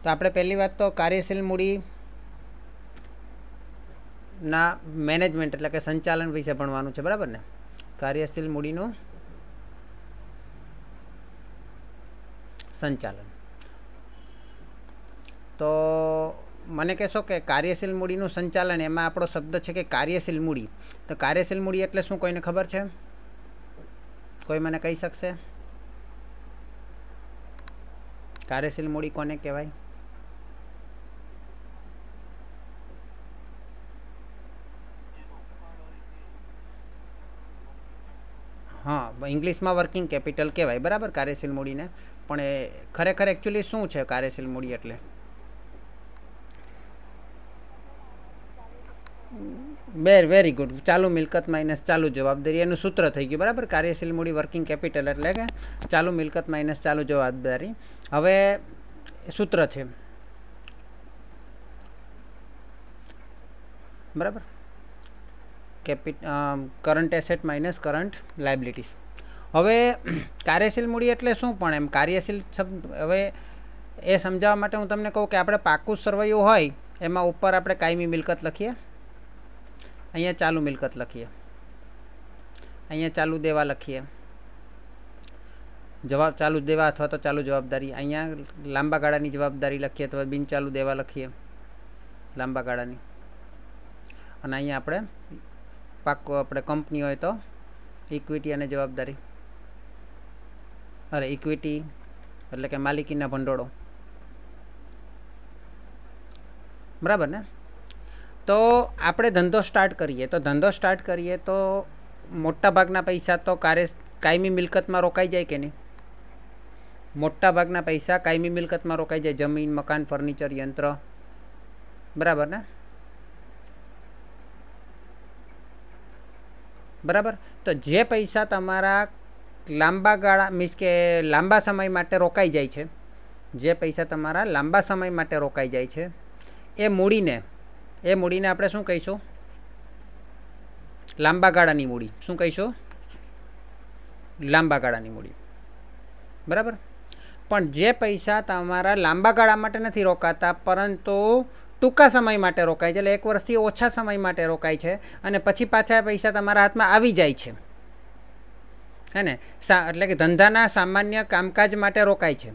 तो આપણે પહેલી વાત તો કાર્યશીલ મૂડી ના મેનેજમેન્ટ એટલે કે સંચાલન વિશે ભણવાનું છે, બરાબર ને? કાર્યશીલ મૂડીનું સંચાલન. તો મને કહેશો કે કાર્યશીલ મૂડીનું સંચાલન, એમાં આપણો શબ્દ છે કે કાર્યશીલ મૂડી. તો કાર્યશીલ મૂડી એટલે શું, કોઈને ખબર છે? કોઈ મને કહી શકશે? કાર્યશીલ મૂડી કોને કહેવાય? હા, ઇંગ્લિશમાં વર્કિંગ કેપિટલ કહેવાય, બરાબર, કાર્યશીલ મૂડીને. પણ એ ખરેખર એકચ્યુઅલી શું છે કાર્યશીલ મૂડી એટલે? Very good. ચાલુ મિલકત માઇનસ ચાલુ જવાબદારી એનું સૂત્ર થઈ ગયું, બરાબર. કાર્યશીલ મૂડી વર્કિંગ કેપિટલ એટલે કે ચાલુ મિલકત માઇનસ ચાલુ જવાબદારી. હવે સૂત્ર છે, બરાબર, current asset minus current liabilities. હવે કાર્યશીલ મૂડી એટલે શું? પણ એમ કાર્યશીલ શબ્દ હવે એ સમજાવવા માટે હું તમને કહું કે આપણે પાકું સરવૈયું હોય એમાં ઉપર આપણે કાયમી મિલકત લખીએ, અહીંયા ચાલુ મિલકત લખીએ, અહીંયા ચાલુ દેવા લખીએ, ચાલુ દેવા અથવા તો ચાલુ જવાબદારી, અહીંયા લાંબા ગાળાની જવાબદારી લખીએ અથવા બિન ચાલુ દેવા લખીએ લાંબા ગાળાની, અને અહીંયા આપણે પાક્કો આપણે કંપની હોય તો ઇક્વિટી અને જવાબદારી, અરે ઇક્વિટી એટલે કે માલિકીના ભંડોળો, બરાબર ને? તો આપણે ધંધો સ્ટાર્ટ કરીએ તો મોટા ભાગના પૈસા તો કાયમી મિલકતમાં રોકાઈ જાય કે નહીં? મોટા ભાગના પૈસા કાયમી મિલકતમાં રોકાઈ જાય, જમીન, મકાન, ફર્નિચર, યંત્ર, બરાબર ને? બરાબર. તો જે પૈસા તમારા લાંબા ગાળા મીન્સ કે લાંબા સમય માટે રોકાઈ જાય છે, જે પૈસા તમારા લાંબા સમય માટે રોકાઈ જાય છે, એ મૂડીને આપણે શું કહીશું? લાંબા ગાળાની મૂડી. શું કહીશું? લાંબા ગાળાની મૂડી, બરાબર. પણ જે પૈસા તમારા લાંબા ગાળા માટે નથી રોકાતા પરંતુ ટૂંકા સમય માટે રોકાય છે, એટલે 1 વર્ષથી ઓછા સમય માટે રોકાય છે, અને પછી પાછા પૈસા તમારા હાથમાં આવી જાય છે, હે ને? એટલે કે ધંધાના સામાન્ય કામકાજ માટે રોકાય છે,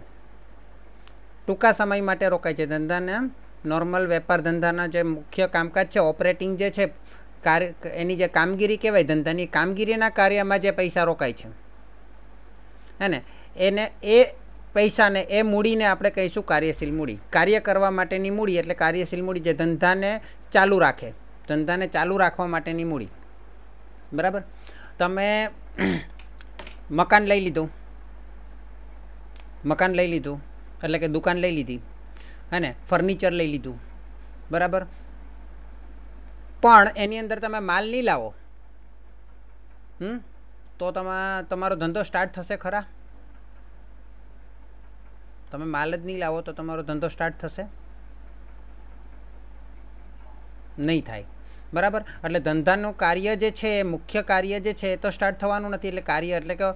ટૂંકા સમય માટે રોકાય છે. ધંધાના નોર્મલ વેપાર ધંધાના જે મુખ્ય કામકાજ છે, ઓપરેટિંગ જે છે, એની જે કામગીરી કહેવાય, ધંધાની કામગીરીના કાર્યમાં જે પૈસા રોકાય છે, હે ને? એ પૈસાને, એ મૂડીને આપણે કહીશું કાર્યશીલ મૂડી. કાર્ય કરવા માટેની મૂડી એટલે કાર્યશીલ મૂડી, જે ધંધાને ચાલુ રાખે, ધંધાને ચાલુ રાખવા માટેની મૂડી, બરાબર. તમે મકાન લઈ લીધું એટલે કે દુકાન લઈ લીધી, હે ને? ફર્નિચર લઈ લીધું, બરાબર. પણ એની અંદર તમે માલ નહીં લાવો તો તમારો ધંધો સ્ટાર્ટ થશે ખરા? તમે માલ જ નહીં લાવો તો તમારો ધંધો સ્ટાર્ટ થશે? નહીં થાય, બરાબર. એટલે ધંધાનું કાર્ય જે છે, મુખ્ય કાર્ય જે છે એ તો સ્ટાર્ટ થવાનું નથી. એટલે કાર્ય એટલે કે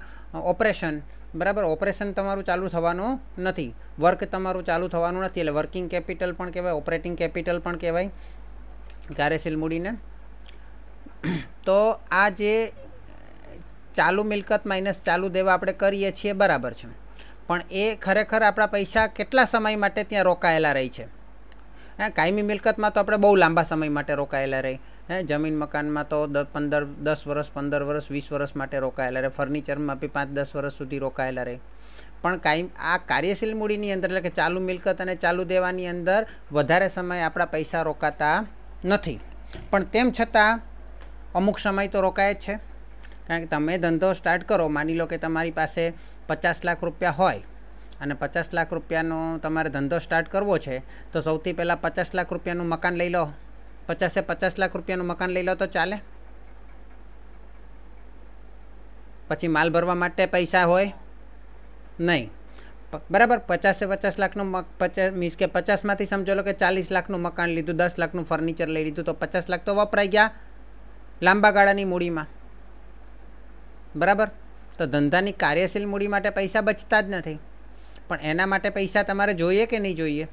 ઓપરેશન, બરાબર. ઓપરેશન તમારું ચાલુ થવાનું નથી, વર્ક તમારું ચાલુ થવાનું નથી. એટલે વર્કિંગ કેપિટલ પણ કહેવાય, ઓપરેટિંગ કેપિટલ પણ કહેવાય કાર્યશીલ મૂડીને. તો આ જે ચાલુ મિલકત માઇનસ ચાલુ દેવા આપણે કરીએ છીએ, બરાબર છે, પણ એ ખરેખર આપણા પૈસા કેટલા સમય માટે ત્યાં રોકાયેલા રહે છે? કાયમી મિલકતમાં તો આપણે બહુ લાંબા સમય માટે રોકાયેલા રહે, જમીન મકાનમાં તો 10 વર્ષ, 15 વર્ષ, 20 વર્ષ માટે રોકાયેલા રહે, ફર્નિચરમાં બી 5-10 વર્ષ સુધી રોકાયેલા રહે. પણ આ કાર્યશીલ મૂડીની અંદર એટલે કે ચાલુ મિલકત અને ચાલુ દેવાની અંદર વધારે સમય આપણા પૈસા રોકાતા નથી. પણ તેમ છતાં અમુક સમય તો રોકાય જ છે. કારણ કે તમે ધંધો સ્ટાર્ટ કરો, માની લો કે તમારી પાસે 50 લાખ રૂપિયા હોય અને 50 લાખ રૂપિયાનો તમારે ધંધો સ્ટાર્ટ કરવો છે, તો સૌથી પહેલાં 50 લાખ રૂપિયાનું મકાન લઈ લો. 50 લાખ રૂપિયાનું મકાન લઈ લો તો ચાલે? પછી માલ ભરવા માટે પૈસા હોય નહીં, બરાબર. 50 લાખનું મીન્સ કે 50માંથી સમજો લો કે 40 લાખનું મકાન લીધું, 10 લાખનું ફર્નિચર લઈ લીધું, તો 50 લાખ તો વપરાઈ ગયા લાંબા ગાળાની મૂડીમાં, બરાબર. તો ધંધાની કાર્યશીલ મૂડી માટે પૈસા બચતા જ નથી. પણ એના માટે પૈસા તમારે જોઈએ કે નહીં જોઈએ?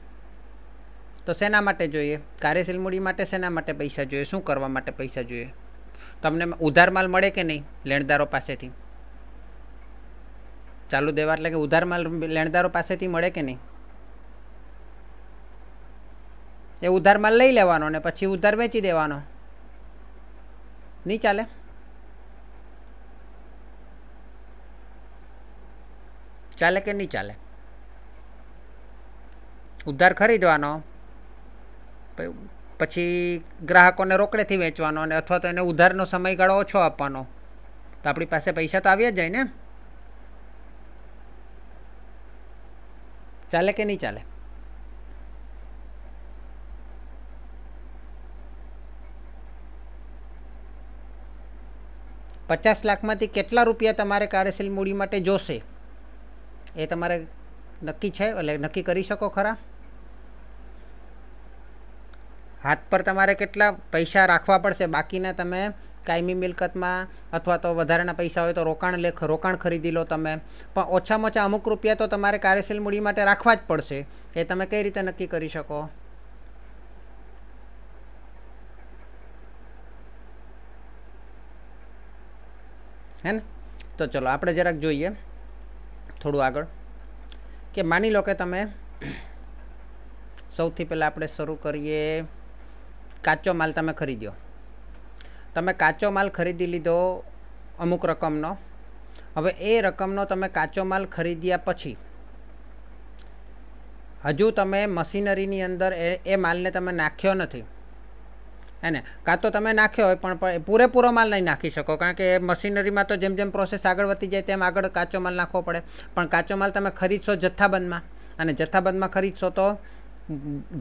તો શેના માટે જોઈએ? કાર્યશીલ મૂડી માટે શેના માટે પૈસા જોઈએ? શું કરવા માટે પૈસા જોઈએ? તમને ઉધાર માલ મળે કે નહીં લેણદારો પાસેથી? ચાલુ દેવા એટલે કે ઉધાર માલ લેણદારો પાસેથી મળે કે નહીં? એ ઉધાર માલ લઈ લેવાનો ને પછી ઉધાર વેચી દેવાનો. નહીં ચાલે? ચાલે કે નહીં ચાલે? ઉધાર ખરીદવાનો, પછી ગ્રાહકોને રોકડેથી વેચવાનો, અને અથવા તો એને ઉધારનો સમયગાળો ઓછો આપવાનો, તો આપણી પાસે પૈસા તો આવી જ જાય ને. ચાલે કે નહીં ચાલે? ₹50 લાખમાંથી કેટલા રૂપિયા તમારે કાર્યશીલ મૂડી માટે જોશે એ તમારે નક્કી છે, એટલે નક્કી કરી શકો ખરા? હાથ પર તમારે કેટલા પૈસા રાખવા પડશે? બાકીના તમે કાયમી મિલકતમાં અથવા તો વધારાના પૈસા હોય તો રોકાણ ખરીદી લો તમે, પણ ઓછામાં ઓછા અમુક રૂપિયા તો તમારે કાર્યશીલ મૂડી માટે રાખવા જ પડશે. એ તમે કઈ રીતે નક્કી કરી શકો? હે ને? તો ચલો આપણે જરાક જોઈએ થોડું આગળ, કે માની લો કે તમે સૌથી પહેલાં આપણે શરૂ કરીએ, કાચો માલ તમે ખરીદ્યો. તમે કાચો માલ ખરીદી લીધો અમુક રકમનો. હવે એ રકમનો તમે કાચો માલ ખરીદ્યા પછી હજુ તમે મશીનરીની અંદર એ માલને તમે નાખ્યો નથી, હે ને? કાં તો તમે નાખ્યો હોય પણ પૂરેપૂરો માલ નહીં નાખી શકો, કારણ કે મશીનરીમાં તો જેમ જેમ પ્રોસેસ આગળ વધતી જાય તેમ આગળ કાચો માલ નાખવો પડે. પણ કાચો માલ તમે ખરીદશો જથ્થાબંધમાં, અને જથ્થાબંધમાં ખરીદશો તો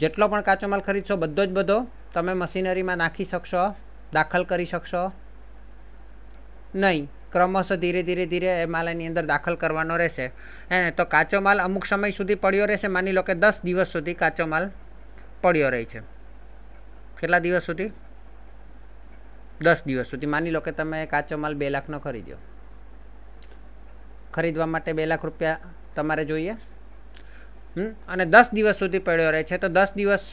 જેટલો પણ કાચો માલ ખરીદશો બધો જ બધો તમે મશીનરીમાં નાખી શકશો, દાખલ કરી શકશો નહીં. ક્રમશઃ ધીરે એ માલ એની અંદર દાખલ કરવાનો રહેશે, હે ને? તો કાચો માલ અમુક સમય સુધી પડ્યો રહેશે. માની લો કે 10 દિવસ સુધી કાચો માલ પડ્યો રહે છે. કેટલા દિવસ સુધી? 10 દિવસ સુધી. માની લો કે તમે કાચો માલ 2 લાખનો ખરીદ્યો. ખરીદવા માટે 2 લાખ રૂપિયા તમારે જોઈએ, અને 10 દિવસ સુધી પડ્યો રહે છે. તો 10 દિવસ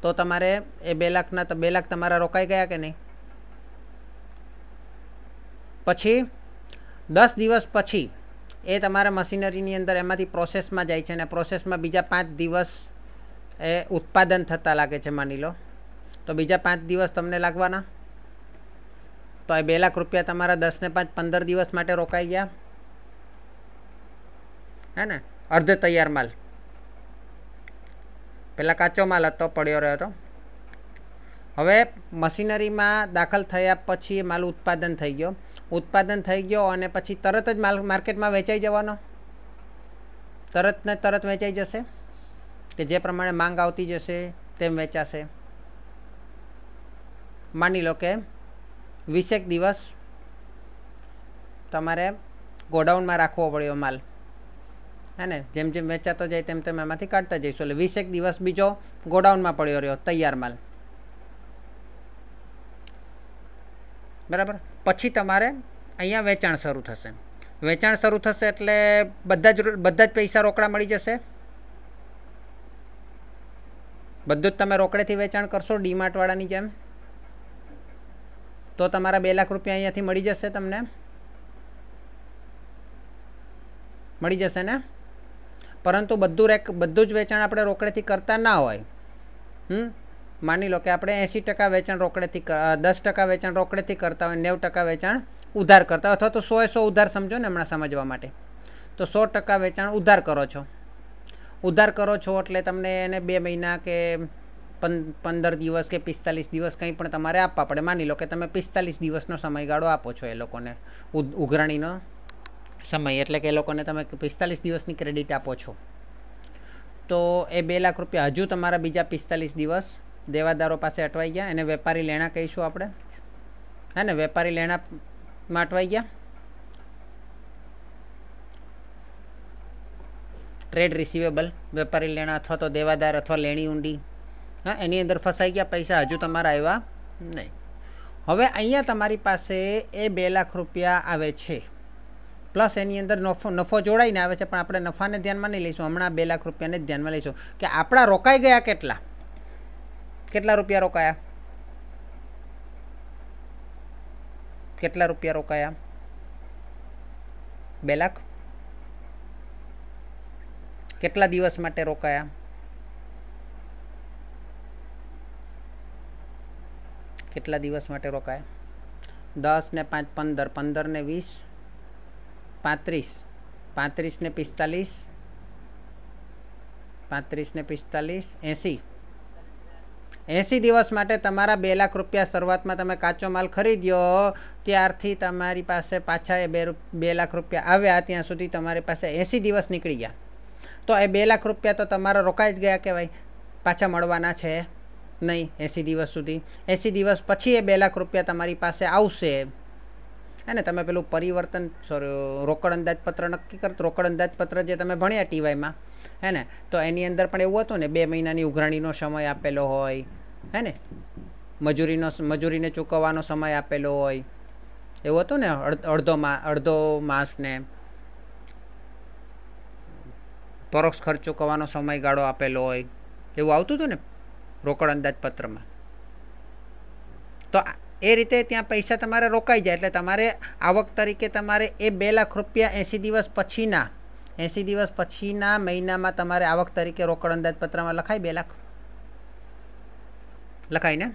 તો તમારે એ 2 લાખના તો 2 લાખ તમારા રોકાઈ ગયા કે નહીં? પછી 10 દિવસ પછી એ તમારા મશીનરીની અંદર એમાંથી પ્રોસેસમાં જાય છે, અને પ્રોસેસમાં બીજા 5 દિવસ એ ઉત્પાદન થતાં લાગે છે માની લો. તો બીજા 5 દિવસ તમને લાગવાના. તો એ 2 લાખ રૂપિયા તમારા 10 ને 5 15 દિવસ માટે રોકાઈ ગયા, હે ને? અર્ધ તૈયાર માલ. પહેલાં કાચો માલ હતો, પડ્યો રહ્યો હતો. હવે મશીનરીમાં દાખલ થયા પછી માલ ઉત્પાદન થઈ ગયો, અને પછી તરત જ માલ માર્કેટમાં વેચાઈ જવાનો. તરત ને તરત વેચાઈ જશે, કે જે પ્રમાણે માંગ આવતી જશે તેમ વેચાશે. માની લો કે 20 દિવસ તમારે ગોડાઉનમાં રાખવો પડ્યો માલ, હે ને? જેમ જેમ વેચાતો જાય તેમ તેમ એમાંથી કાઢતા જઈશું. એટલે 20 દિવસ બીજો ગોડાઉનમાં પડ્યો રહ્યો તૈયાર માલ, બરાબર. પછી તમારે અહીંયા વેચાણ શરૂ થશે. એટલે બધા જ પૈસા રોકડા મળી જશે. બધું જ તમે રોકડેથી વેચાણ કરશો ડીમાર્ટવાળાની જેમ, તો તમારા 2 લાખ રૂપિયા અહીંયાથી મળી જશે. તમને મળી જશે ને? પરંતુ બધું જ વેચાણ આપણે રોકડેથી કરતા ના હોય. માની લો કે આપણે 80% વેચાણ રોકડેથી, 10% વેચાણ રોકડેથી કરતા હોય, 90% વેચાણ ઉધાર કરતા હોય, અથવા તો 100 ઉધાર સમજો ને હમણાં સમજવા માટે. તો 100% વેચાણ ઉધાર કરો છો એટલે તમને એને 2 મહિના કે 15 દિવસ કે 45 દિવસ કંઈ પણ તમારે આપવા પડે. માની લો કે તમે 45 દિવસનો સમયગાળો આપો છો એ લોકોને, ઉઘરાણીનો સમય, એટલે કે એ લોકોને તમે 45 દિવસની ક્રેડિટ આપો છો. તો એ 2 લાખ રૂપિયા હજુ તમારા બીજા 45 દિવસ દેવાદારો પાસે અટવાઈ ગયા. એને વેપારી લેણા કહીશું આપણે, હે ને? વેપારી લેણામાં અટવાઈ ગયા. ટ્રેડ રિસીવેબલ, વેપારી લેણા અથવા તો દેવાદાર અથવા લેણી ઊંડી, હા, એની અંદર ફસાઈ ગયા. પૈસા હજુ તમારા આવ્યા નહીં. હવે અહીંયા તમારી પાસે એ 2 લાખ રૂપિયા આવે છે, પ્લસ એની અંદર નફો જોડાઈને આવે છે, પણ આપણે નફાને ધ્યાનમાં નહીં લઈશું, હમણાં 2 લાખ રૂપિયાને જ ધ્યાનમાં લઈશું કે આપણા રોકાઈ ગયા કેટલા રૂપિયા રોકાયા, કેટલા રૂપિયા રોકાયા? 2 લાખ. કેટલા દિવસ માટે રોકાયા? કેટલા દિવસ માટે રોકાયા? 10 ને 5 15, 15 ને 20 35, 35 ને 45, 35 ને 45 80. 80 દિવસ માટે તમારા 2 લાખ રૂપિયા શરૂઆતમાં તમે કાચો માલ ખરીદ્યો ત્યારથી તમારી પાસે પાછા એ 2 લાખ રૂપિયા આવ્યા ત્યાં સુધી તમારી પાસે 80 દિવસ નીકળી ગયા. તો એ 2 લાખ રૂપિયા તો તમારા રોકાઈ જ ગયા કહેવાય, પાછા મળવાના છે નહીં 80 દિવસ સુધી. 80 દિવસ પછી એ 2 લાખ રૂપિયા તમારી પાસે આવશે. હે ને, તમે પેલું રોકડ અંદાજપત્ર નક્કી કરતો, રોકડ અંદાજપત્ર જે તમે ભણ્યા ટીવાયમાં, હે ને, તો એની અંદર પણ એવું હતું ને 2 મહિનાની ઉઘરાણીનો સમય આપેલો હોય, હે ને, મજૂરીને ચૂકવવાનો સમય આપેલો હોય, એવું હતું ને, અડધો માસ ને પરોક્ષ ખર્ચ ચૂકવવાનો સમયગાળો આપેલો હોય, એવું આવતું હતું ને રોકડ અંદાજપત્રમાં. તો એ રીતે ત્યાં પૈસા તમારે રોકાઈ જાય એટલે તમારે આવક તરીકે તમારે એ 2 લાખ રૂપિયા 80 દિવસ પછીના મહિનામાં તમારે આવક તરીકે રોકડ અંદાજપત્રમાં લખાય. 2 લાખ લખાય ને.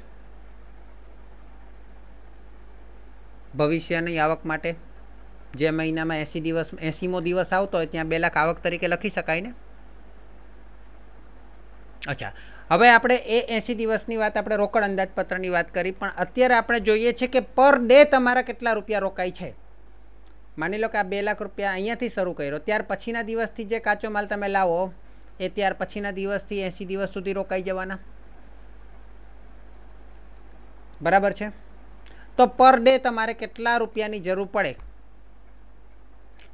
ભવિષ્યની આવક માટે જે મહિનામાં 80મો દિવસ આવતો હોય ત્યાં 2 લાખ આવક તરીકે લખી શકાય ને. અચ્છા, હવે આપણે એ 80 દિવસની વાત, આપણે રોકડ અંદાજપત્રની વાત કરી, પણ અત્યારે આપણે જોઈએ છે કે પર ડે તમારા કેટલા રૂપિયા રોકાય છે. માની લો કે આ 2 લાખ રૂપિયા અહીંયાથી શરૂ કર્યો, ત્યાર પછીના દિવસથી જે કાચો માલ તમે લાવો એ ત્યાર પછીના દિવસથી 80 દિવસ સુધી રોકાઈ જવાના. બરાબર છે. તો પર ડે તમારે કેટલા રૂપિયાની જરૂર પડે?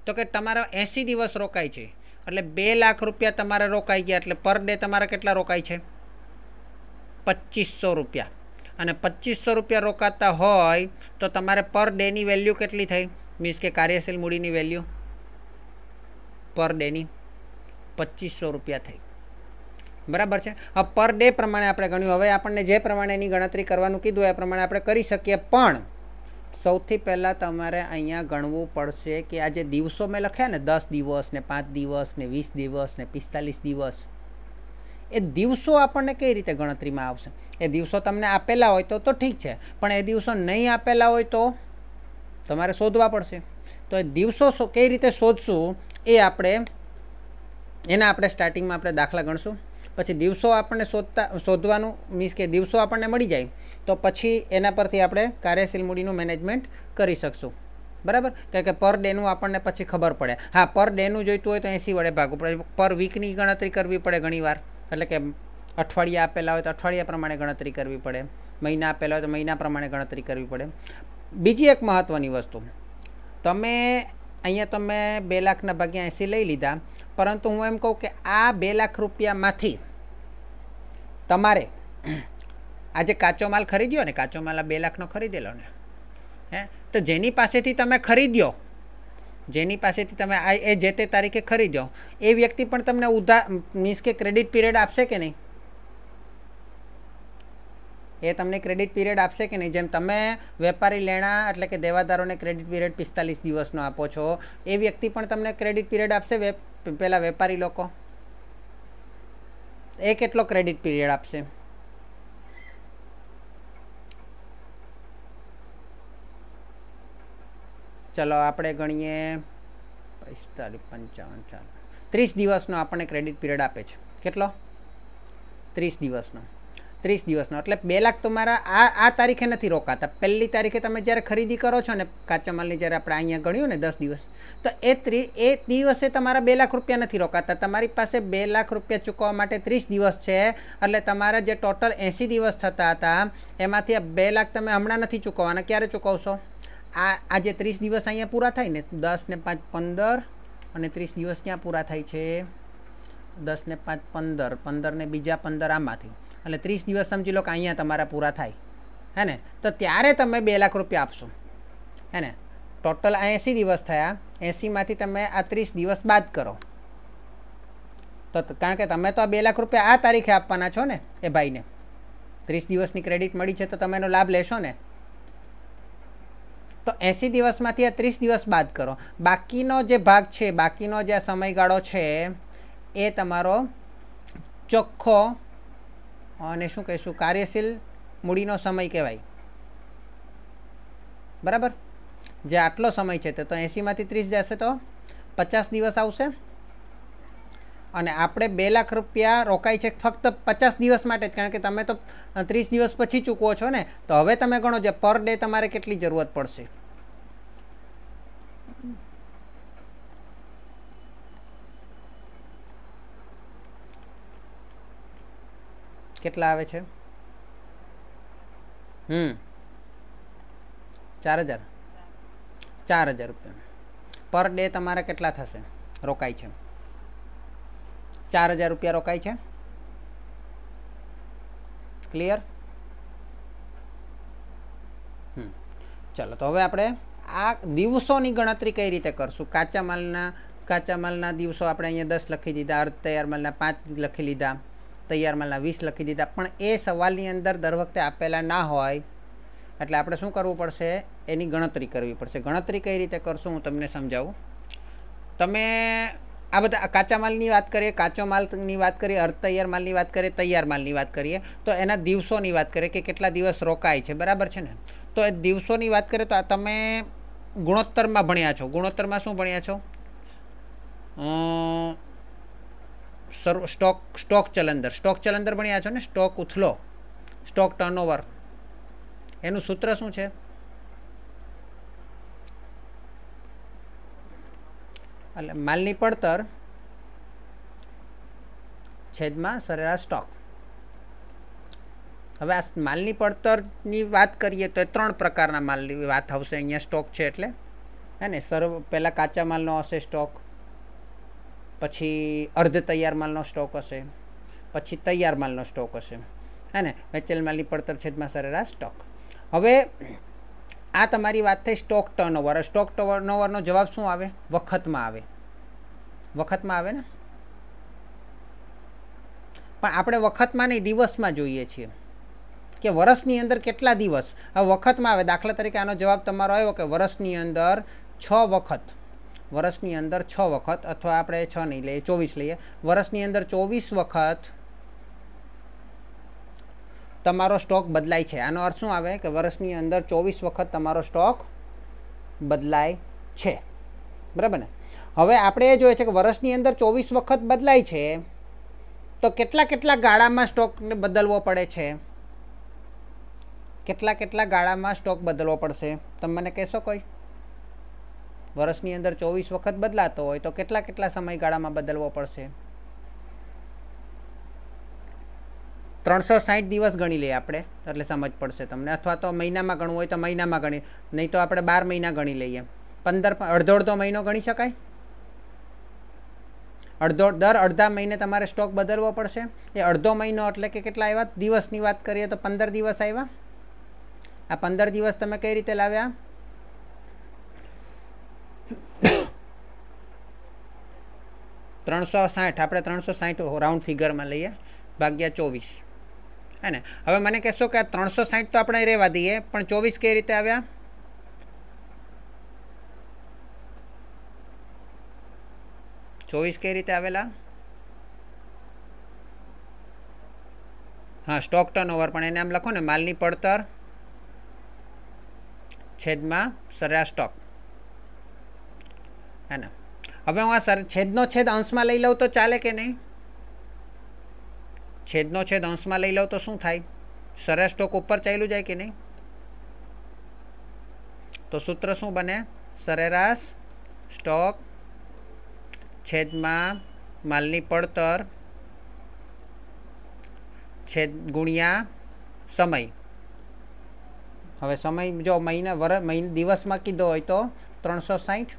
તો કે તમારા 80 દિવસ રોકાય છે એટલે 2 લાખ રૂપિયા તમારે રોકાઈ ગયા, એટલે પર ડે તમારા કેટલા રોકાય છે? 2500 રૂપિયા. અને 2500 રૂપિયા રોકાતા હોય તો તમારે પર ડેની વેલ્યુ કેટલી થઈ? મીન્સ કે કાર્યશીલ મૂડીની વેલ્યુ પર ડેની 2500 રૂપિયા થઈ. બરાબર છે. હવે પર ડે પ્રમાણે આપણે ગણ્યું. હવે આપણને જે પ્રમાણે એની ગણતરી કરવાનું કીધું એ પ્રમાણે આપણે કરી શકીએ, પણ સૌથી પહેલાં તમારે અહીંયા ગણવું પડશે કે આ જે દિવસો મેં લખ્યા ને 10 દિવસ ને 5 દિવસ ને 20 દિવસ ને 45 દિવસ, એ દિવસો આપણને કઈ રીતે ગણતરીમાં આવશે? એ દિવસો તમને આપેલા હોય તો ઠીક છે, પણ એ દિવસો નહીં આપેલા હોય તો તમારે શોધવા પડશે. તો એ દિવસો કઈ રીતે શોધશું એના આપણે સ્ટાર્ટિંગમાં આપણે દાખલા ગણશું. પછી દિવસો આપણને શોધવાનું મીન્સ કે દિવસો આપણને મળી જાય તો પછી એના પરથી આપણે કાર્યશીલ મૂડીનું મેનેજમેન્ટ કરી શકશું. બરાબર, કારણ કે પર ડેનું આપણને પછી ખબર પડે. હા, પર ડેનું જોઈતું હોય તો 80 વડે ભાગવું પડે. પર વીકની ગણતરી કરવી પડે ઘણીવાર, એટલે કે અઠવાડિયા આપેલા હોય તો અઠવાડિયા પ્રમાણે ગણતરી કરવી પડે, મહિના આપેલા હોય તો મહિના પ્રમાણે ગણતરી કરવી પડે. બીજી એક મહત્ત્વની વસ્તુ, અહીંયા તમે 2 લાખના ભાગ્યા 80 લઈ લીધા, પરંતુ હું એમ કહું કે આ 2 લાખ રૂપિયામાંથી તમારે આજે કાચો માલ ખરીદ્યો ને, કાચો માલ આ 2 લાખનો ખરીદેલો ને, તો જેની પાસેથી તમે ખરીદ્યો, જેની પાસેથી તમે એ જે તે તારીખે ખરીદ્યો, એ વ્યક્તિ પણ તમને મીન્સ કે ક્રેડિટ પીરિયડ આપશે કે નહીં? એ તમને ક્રેડિટ પીરિયડ આપશે કે નહીં? જેમ તમે વેપારી લેણા એટલે કે દેવાદારોને ક્રેડિટ પીરિયડ 45 દિવસનો આપો છો, એ વ્યક્તિ પણ તમને ક્રેડિટ પીરિયડ આપશે. પેલા વેપારી લોકો એ કેટલો ક્રેડિટ પીરિયડ આપશે? ચલો આપણે ગણીએ 45 55 30 દિવસનો આપણને ક્રેડિટ પીરિયડ આપે છે. કેટલો? 30 દિવસનો. 30 દિવસનો એટલે 2 લાખ તમારા આ તારીખે નથી રોકાતા. પહેલી તારીખે તમે જ્યારે ખરીદી કરો છો ને કાચા માલની, જ્યારે આપણે અહીંયા ગણ્યું ને 10 દિવસ, તો એ દિવસે તમારા 2 લાખ રૂપિયા નથી રોકાતા. તમારી પાસે 2 લાખ રૂપિયા ચૂકવવા માટે 30 દિવસ છે. એટલે તમારા જે ટોટલ 80 દિવસ થતા હતા એમાંથી આ 2 લાખ તમે હમણાં નથી ચૂકવવાના. ક્યારે ચૂકવશો? આ જે 30 દિવસ અહીંયા પૂરા થાય ને, 10 ને 5 15 અને 30 દિવસ ક્યાં પૂરા થાય છે? 10 ને 5 15, 15 ને બીજા 15 આમાંથી, એટલે 30 દિવસ સમજી લો કે અહીંયા તમારા પૂરા થાય, હે ને? તો ત્યારે તમે 2 લાખ રૂપિયા આપશો, હે ને? ટોટલ આ 80 દિવસ થયા, 80માંથી તમે આ 30 દિવસ બાદ કરો તો કારણ કે તમે તો આ 2 લાખ રૂપિયા આ તારીખે આપવાના છો ને એ ભાઈને, 30 દિવસની ક્રેડિટ મળી છે તો તમે એનો લાભ લેશો ને. તો 80 દિવસમાંથી આ 30 દિવસ બાદ કરો, બાકીનો જે ભાગ છે, બાકીનો જે સમયગાળો છે એ તમારો ચોખ્ખો અને શું કહીશું કાર્યશીલ મૂડીનો સમય કહેવાય. બરાબર, જે આટલો સમય છે તો 80માંથી 30 જશે તો 50 દિવસ આવશે. અને આપણે 2 લાખ રૂપિયા રોકાય છે ફક્ત 50 દિવસ માટે જ, કારણ કે તમે તો 30 દિવસ પછી ચૂકવો છો ને. તો હવે તમે ગણો જે પર ડે તમારે કેટલી જરૂરત પડશે. કેટલા આવે છે? 4000 રૂપિયા પર ડે તમારે કેટલા થશે રોકાય છે? 4000 રૂપિયા રોકાય છે. ક્લિયર? ચલો, તો હવે આપણે આ દિવસોની ગણતરી કઈ રીતે કરશું? કાચા માલના દિવસો આપણે અહીંયા 10 લખી દીધા, અર્ધ તૈયાર માલના 5 લખી લીધા, તૈયાર માલના 20 લખી દીધા. પણ એ સવાલની અંદર દર વખતે આપેલા ના હોય એટલે આપણે શું કરવું પડશે? એની ગણતરી કરવી પડશે. ગણતરી કઈ રીતે કરશું હું તમને સમજાવું. તમે આ બધા કાચા માલની વાત કરીએ, કાચો માલની વાત કરીએ, અર્ધ તૈયાર માલની વાત કરીએ, તૈયાર માલની વાત કરીએ, તો એના દિવસોની વાત કરીએ કે કેટલા દિવસ રોકાય છે. બરાબર છે ને? તો એ દિવસોની વાત કરીએ તો આ તમે ગુણોત્તરમાં ભણ્યા છો. ગુણોત્તરમાં શું ભણ્યા છો? સ્ટોક ચલંદર ભણ્યા છો ને? સ્ટોક ઉથલો, સ્ટોક ટર્નઓવર, એનું સૂત્ર શું છે? એટલે માલની પડતર છેદમાં સરેરાશ સ્ટોક. હવે આ માલની પડતરની વાત કરીએ તો 3 પ્રકારના માલની વાત આવશે અહીંયા. સ્ટોક છે એટલે હે ને, પહેલાં કાચા માલનો હશે સ્ટોક, પછી અર્ધ તૈયાર માલનો સ્ટોક હશે, પછી તૈયાર માલનો સ્ટોક હશે, હે ને. વેચેલ માલની પડતર છેદમાં સરેરાશ સ્ટોક. હવે આ તમારી વાત થઈ સ્ટોક ટર્નઓવર. સ્ટોક ટર્નઓવરનો જવાબ શું આવે? વખતમાં આવે. વખતમાં આવે ને? પણ આપણે વખતમાં નહીં, દિવસમાં જોઈએ છીએ કે વર્ષની અંદર કેટલા દિવસ. હવે વખતમાં આવે, દાખલા તરીકે આનો જવાબ તમારો આવ્યો કે વર્ષની અંદર 6 વખત, વર્ષની અંદર 6 વખત, અથવા આપણે 6 નહીં લઈએ, 24 લઈએ. વર્ષની અંદર 24 વખત તમારો સ્ટોક બદલાય છે. આનો અર્થ શું આવે કે વર્ષની અંદર 24 વખત તમારો સ્ટોક બદલાય છે. બરાબર ને? હવે આપણે એ જોઈએ છે કે વર્ષની અંદર 24 વખત બદલાય છે તો કેટલા ગાળામાં સ્ટોકને બદલવો પડે છે? કેટલા ગાળામાં સ્ટોક બદલવો પડશે? તમે મને કહેશો કોઈ? વર્ષની અંદર 24 વખત બદલાતો હોય તો કેટલા સમયગાળામાં બદલવો પડશે? 360 દિવસ ગણી લઈએ આપણે એટલે સમજ પડશે તમને. અથવા તો મહિનામાં ગણવું હોય તો મહિનામાં ગણી, નહીં તો આપણે 12 મહિના ગણી લઈએ. 15 અડધો મહિનો ગણી શકાય. દર અડધા મહિને તમારે સ્ટોક બદલવો પડશે. એ અડધો મહિનો એટલે કે કેટલા આવ્યા? દિવસની વાત કરીએ તો 15 દિવસ આવ્યા. આ 15 દિવસ તમે કઈ રીતે લાવ્યા? આપણે 360 રાઉન્ડ ફિગરમાં લઈએ, ભાગ્યા 24, હે ને. હવે મને કહેશો કે આ 360 તો આપણે રહેવા દઈએ, પણ 24 કઈ રીતે આવ્યા? કઈ રીતે આવેલા? હા, સ્ટોક ટર્નઓવર, પણ એને આમ લખો ને, માલની પડતર છેદમાં સરેરાશ સ્ટોક, હે ને. હવે હું આ છેદનો છેદ અંશમાં લઈ લઉં તો ચાલે કે નહીં? છેદનો છેદ અંશમાં લઈ લઉં તો શું થાય? સરેરાશ સ્ટોક ઉપર ચાલ્યું જાય કે નહીં? તો સૂત્ર શું બને? સરેરાશ સ્ટોક છેદમાં માલની પડતર છેદ ગુણ્યા સમય. હવે સમય જો દિવસમાં કીધો હોય તો 360,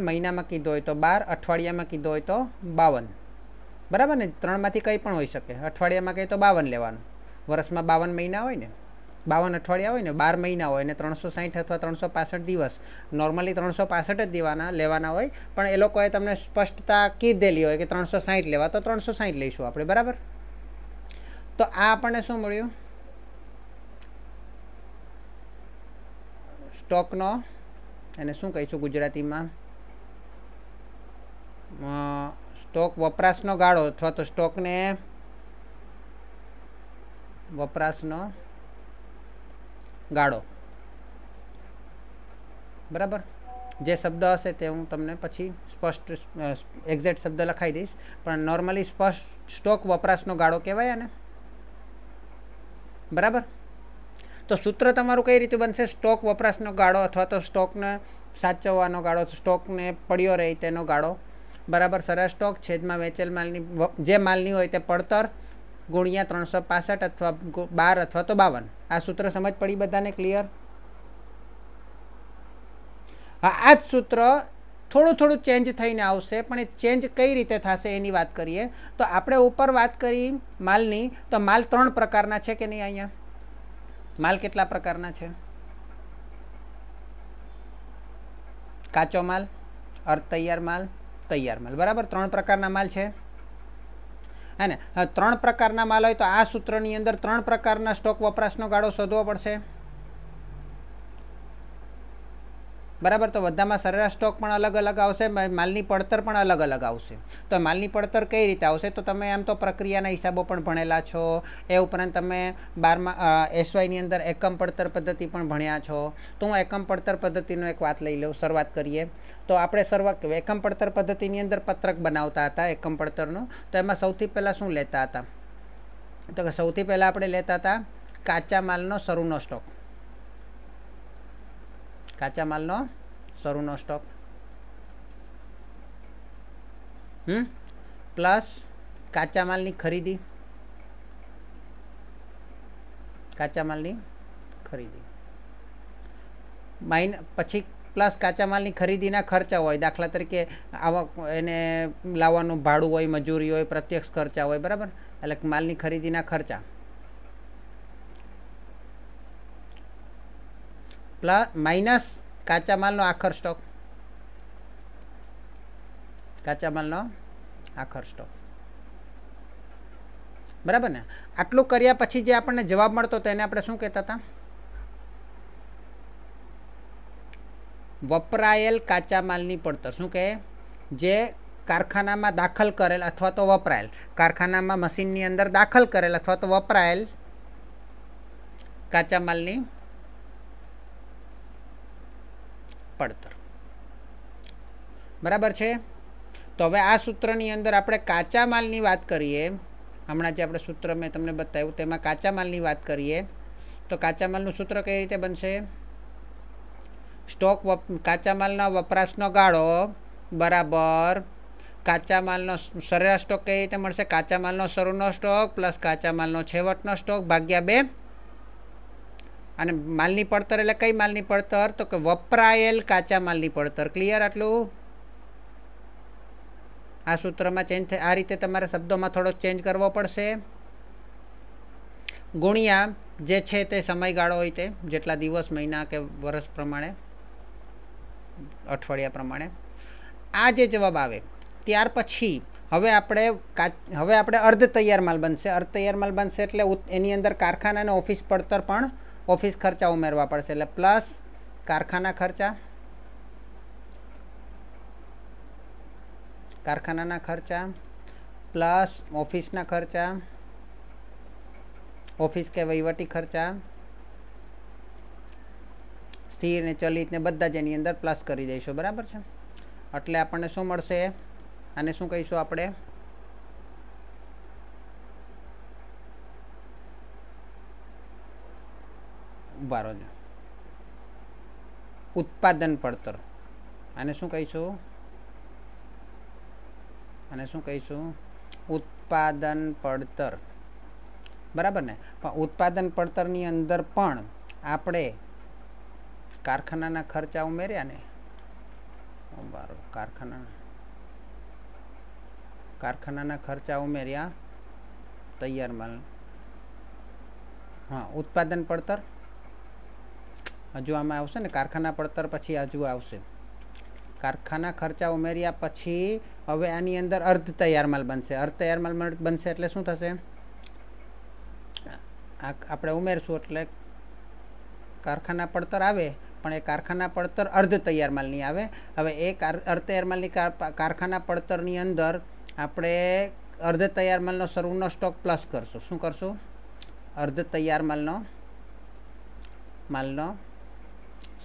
મહિનામાં કીધો હોય તો 12, અઠવાડિયામાં કીધો હોય તો 52. બરાબર ને? 3માંથી કંઈ પણ હોઈ શકે. અઠવાડિયામાં કંઈ તો 52 લેવાનું, વર્ષમાં 52 મહિના હોય ને. 52 અઠવાડિયા હોય ને, 12 મહિના હોય ને 360 અથવા 365 દિવસ, નોર્મલી 365 જ લેવાના હોય, પણ એ લોકોએ તમને સ્પષ્ટતા કીધેલી હોય કે 360 લેવા, તો 360 લઈશું આપણે, બરાબર. તો આ આપણને શું મળ્યું? સ્ટોકનો, એને શું કહીશું ગુજરાતીમાં? સ્ટોક વપરાશનો ગાળો, અથવા તો સ્ટોકને વપરાશનો ગાળો, બરાબર. જે શબ્દ હશે તે હું તમને પછી સ્પષ્ટ એક્ઝેક્ટ શબ્દ લખાઈ દઈશ, પણ નોર્મલી સ્ટોક વપરાશનો ગાળો કહેવાય ને, બરાબર. તો સૂત્ર તમારું કઈ રીતે બનશે? સ્ટોક વપરાશનો ગાળો અથવા તો સ્ટોકને સાચવવાનો ગાળો, સ્ટોકને પડ્યો રહે તેનો ગાળો, બરાબર. સરેરાશ સ્ટોક છેદમાં વેચેલ માલની, જે માલની હોય તે પડતર ગુણ્યા 365 અથવા 12 અથવા તો 52. આ સૂત્ર સમજ પડી બધાને? ક્લિયર? હા, આ જ સૂત્ર થોડું ચેન્જ થઈને આવશે, પણ એ ચેન્જ કઈ રીતે થશે એની વાત કરીએ. તો આપણે ઉપર વાત કરી માલની, તો માલ 3 પ્રકારના છે કે નહીં? અહીંયા માલ કેટલા પ્રકારના છે? કાચો માલ, અર્ધ તૈયાર માલ, તૈયાર માલ, બરાબર. 3 પ્રકારના માલ છે, હે ને? 3 પ્રકારના માલ હોય તો આ સૂત્રની અંદર 3 પ્રકારના સ્ટોક વપરાશનો ગાળો શોધવો પડશે, બરાબર. તો બધામાં સરેરાશ સ્ટોક પણ અલગ અલગ આવશે, માલની પડતર પણ અલગ અલગ આવશે. તો માલની પડતર કઈ રીતે આવશે? તો તમે આમ તો પ્રક્રિયાના હિસાબો પણ ભણેલા છો, એ ઉપરાંત તમે 12મા એસવાયની અંદર એકમ પડતર પદ્ધતિ પણ ભણ્યા છો. તો હું એકમ પડતર પદ્ધતિનો એક વાત લઈ લઉં, શરૂઆત કરીએ. તો આપણે એકમ પડતર પદ્ધતિની અંદર પત્રક બનાવતા હતા એકમ પડતરનું. તો એમાં સૌથી પહેલાં શું લેતા હતા? તો કે સૌથી પહેલાં આપણે લેતા હતા કાચા માલનો શરૂનો સ્ટોક, કાચા માલનો શરૂનો સ્ટોક, પ્લસ કાચા માલની ખરીદી, કાચા માલની ખરીદી પછી પ્લસ કાચા માલની ખરીદીના ખર્ચા હોય, દાખલા તરીકે આવક, એને લાવવાનું ભાડું હોય, મજૂરી હોય, પ્રત્યક્ષ ખર્ચા હોય, બરાબર. એટલે માલની ખરીદીના ખર્ચા પ્લસ માઇનસ કાચા માલનો આખર સ્ટોક, કાચા માલનો આખર સ્ટોક, બરાબર ને? આટલું કર્યા પછી જે આપણને જવાબ મળતો હતો એને આપણે શું કહેતા હતા? વપરાયેલ કાચા માલની પડતર. શું કહે? જે કારખાનામાં દાખલ કરેલ અથવા તો વપરાયેલ, કારખાનામાં મશીનની અંદર દાખલ કરેલ અથવા તો વપરાયેલ કાચા માલની પડતર, બરાબર છે. તો હવે આ સૂત્રની અંદર આપણે કાચા માલની વાત કરીએ. હમણાં જે આપણે સૂત્ર મેં તમને બતાવ્યું તેમાં કાચા માલની વાત કરીએ, તો કાચા માલનું સૂત્ર કઈ રીતે બનશે? સ્ટોક કાચા માલના વપરાશનો ગાળો બરાબર કાચા માલનો સરેરાશ સ્ટોક કઈ રીતે મળશે? કાચા માલનો શરૂનો સ્ટોક પ્લસ કાચા માલનો છેવટનો સ્ટોક ભાગ્યા 2. અને માલની પડતર એટલે કઈ માલની પડતર? તો કે વપરાયેલ કાચા માલની પડતર. ક્લિયર? આટલું આ સૂત્રમાં ચેન્જ થાય. આ રીતે તમારે શબ્દોમાં થોડોક ચેન્જ કરવો પડશે. ગુણ્યા જે છે તે સમયગાળો હોય તે, જેટલા દિવસ, મહિના કે વર્ષ પ્રમાણે, અઠવાડિયા પ્રમાણે. આ જે જવાબ આવે ત્યાર પછી હવે આપણે અર્ધ તૈયાર માલ બનશે. અર્ધ તૈયાર માલ બનશે એટલે એની અંદર કારખાના અને ઓફિસ પડતર પણ, ઓફિસ ખર્ચા ઉમેરવા પડશે. એટલે પ્લસ કારખાના ખર્ચા, કારખાનાના ખર્ચા પ્લસ ઓફિસના ખર્ચા, ઓફિસ કે વહીવટી ખર્ચા, સ્થિર ને ચલિત ને બધા જ એની અંદર પ્લસ કરી દઈશું, બરાબર છે. એટલે આપણને શું મળશે? આને શું કહીશું આપણે? ઉભારો છે ઉત્પાદન પડતર. આને શું કહીશું? આને શું કહીશું? ઉત્પાદન પડતર, બરાબર ને? પણ ઉત્પાદન પડતરની અંદર પણ આપણે કારખાનાના ખર્ચા ઉમેર્યા ને, કારખાનાના ખર્ચા ઉમેર્યા તૈયાર માલ, હા, ઉત્પાદન પડતર હજુ આમાં આવશે ને કારખાના પડતર પછી હજુ આવશે કારખાના ખર્ચા ઉમેર્યા પછી હવે આની અંદર અર્ધ તૈયાર માલ બનશે. અર્ધ તૈયાર માલ બનશે એટલે શું થશે? આપણે ઉમેરશું એટલે કારખાના પડતર આવે, પણ એ કારખાના પડતર અર્ધ તૈયાર માલની આવે. હવે એ અર્ધ તૈયાર માલની કારખાના પડતરની અંદર આપણે અર્ધ તૈયાર માલનો શરૂનો સ્ટોક પ્લસ કરશું. શું કરશું? અર્ધ તૈયાર માલનો